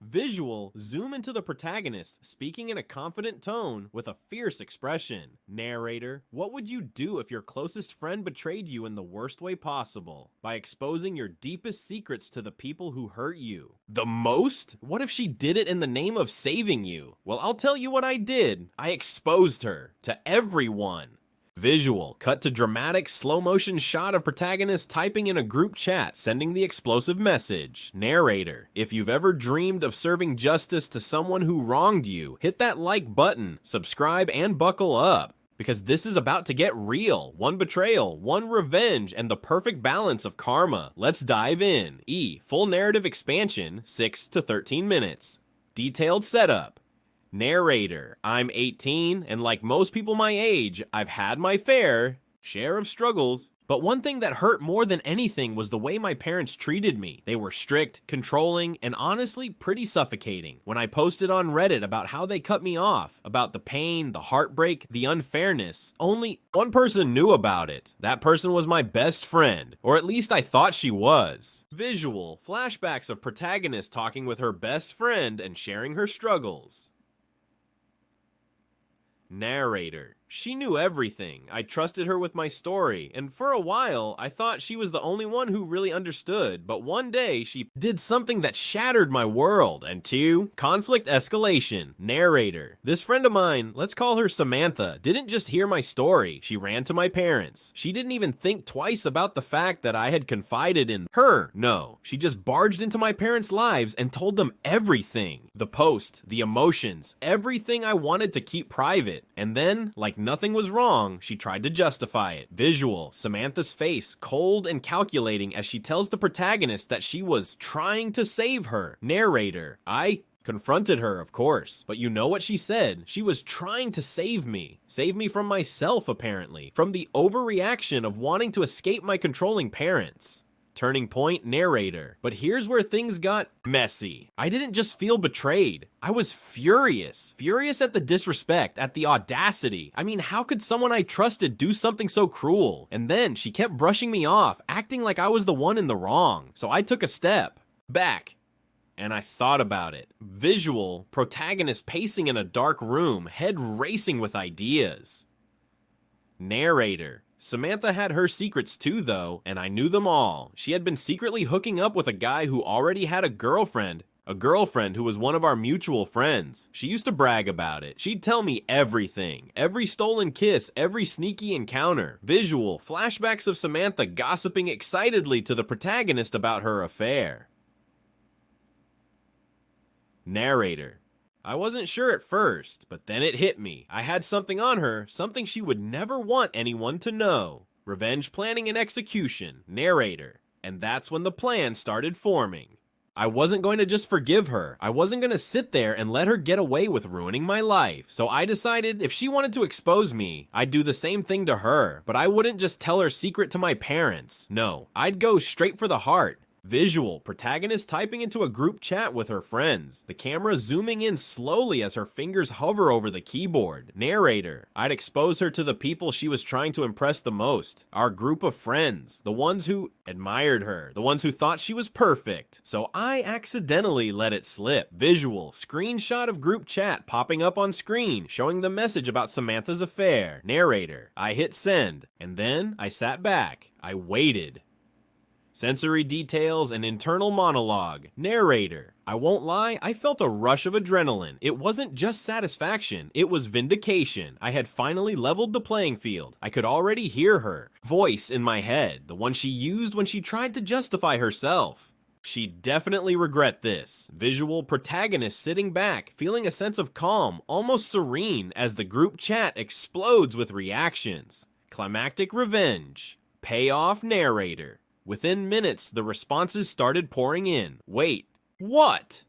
Visual, zoom into the protagonist, speaking in a confident tone with a fierce expression. Narrator, what would you do if your closest friend betrayed you in the worst way possible? By exposing your deepest secrets to the people who hurt you. The most? What if she did it in the name of saving you? Well, I'll tell you what I did. I exposed her to everyone. Visual, cut to dramatic slow motion shot of protagonist typing in a group chat, sending the explosive message. Narrator, if you've ever dreamed of serving justice to someone who wronged you, hit that like button, subscribe, and buckle up. Because this is about to get real. One betrayal, one revenge, and the perfect balance of karma. Let's dive in. Full narrative expansion, 6 to 13 minutes. Detailed setup. Narrator, I'm 18, and like most people my age, I've had my fair share of struggles. But one thing that hurt more than anything was the way my parents treated me. They were strict, controlling, and honestly pretty suffocating. When I posted on Reddit about how they cut me off, about the pain, the heartbreak, the unfairness, only one person knew about it. That person was my best friend, or at least I thought she was. Visual, flashbacks of protagonist talking with her best friend and sharing her struggles. Narrator, she knew everything. I trusted her with my story, and for a while, I thought she was the only one who really understood, but one day, she did something that shattered my world. And 2, conflict escalation. Narrator, this friend of mine, let's call her Samantha, didn't just hear my story, she ran to my parents. She didn't even think twice about the fact that I had confided in her. No, she just barged into my parents' lives and told them everything. The post, the emotions, everything I wanted to keep private. And then, like nothing was wrong, she tried to justify it. Visual, Samantha's face, cold and calculating as she tells the protagonist that she was trying to save her. Narrator, I confronted her, of course, but you know what she said? She was trying to save me. Save me from myself, apparently. From the overreaction of wanting to escape my controlling parents. Turning point, narrator. But here's where things got messy. I didn't just feel betrayed. I was furious. Furious at the disrespect, at the audacity. I mean, how could someone I trusted do something so cruel? And then she kept brushing me off, acting like I was the one in the wrong. So I took a step back. And I thought about it. Visual, protagonist pacing in a dark room, head racing with ideas. Narrator. Samantha had her secrets too, though, and I knew them all. She had been secretly hooking up with a guy who already had a girlfriend who was one of our mutual friends. She used to brag about it. She'd tell me everything. Every stolen kiss, every sneaky encounter. Visual, flashbacks of Samantha gossiping excitedly to the protagonist about her affair. Narrator. I wasn't sure at first, but then it hit me. I had something on her, something she would never want anyone to know. Revenge planning and execution. Narrator. And that's when the plan started forming. I wasn't going to just forgive her. I wasn't going to sit there and let her get away with ruining my life. So I decided if she wanted to expose me, I'd do the same thing to her. But I wouldn't just tell her secret to my parents. No, I'd go straight for the heart. Visual, protagonist typing into a group chat with her friends. The camera zooming in slowly as her fingers hover over the keyboard. Narrator, I'd expose her to the people she was trying to impress the most. Our group of friends. The ones who admired her. The ones who thought she was perfect. So I accidentally let it slip. Visual, screenshot of group chat popping up on screen, showing the message about Samantha's affair. Narrator, I hit send. And then I sat back. I waited. Sensory details and internal monologue. Narrator. I won't lie, I felt a rush of adrenaline. It wasn't just satisfaction, it was vindication. I had finally leveled the playing field. I could already hear her voice in my head, the one she used when she tried to justify herself. She'd definitely regret this. Visual, protagonist sitting back, feeling a sense of calm, almost serene, as the group chat explodes with reactions. Climactic revenge. Payoff. Narrator. Within minutes, the responses started pouring in. Wait, what?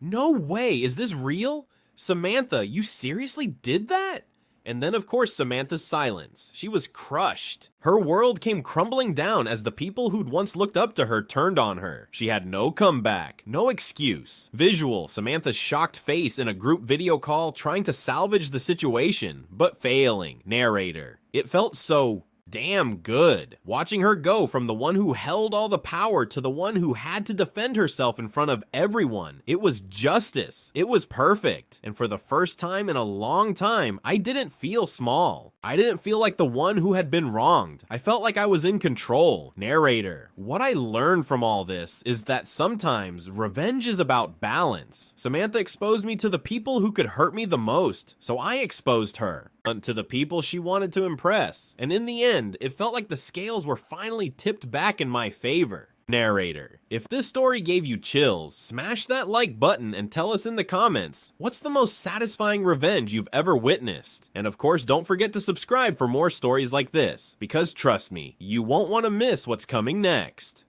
No way, is this real? Samantha, you seriously did that? And then, of course, Samantha's silence. She was crushed. Her world came crumbling down as the people who'd once looked up to her turned on her. She had no comeback, no excuse. Visual, Samantha's shocked face in a group video call trying to salvage the situation, but failing. Narrator. It felt so damn good. Watching her go from the one who held all the power to the one who had to defend herself in front of everyone. It was justice. It was perfect. And for the first time in a long time, I didn't feel small. I didn't feel like the one who had been wronged. I felt like I was in control. Narrator. What I learned from all this is that sometimes revenge is about balance. Samantha exposed me to the people who could hurt me the most, so I exposed her to the people she wanted to impress. And in the end, it felt like the scales were finally tipped back in my favor. Narrator. If this story gave you chills, smash that like button and tell us in the comments, what's the most satisfying revenge you've ever witnessed? And of course, don't forget to subscribe for more stories like this, because trust me, you won't want to miss what's coming next.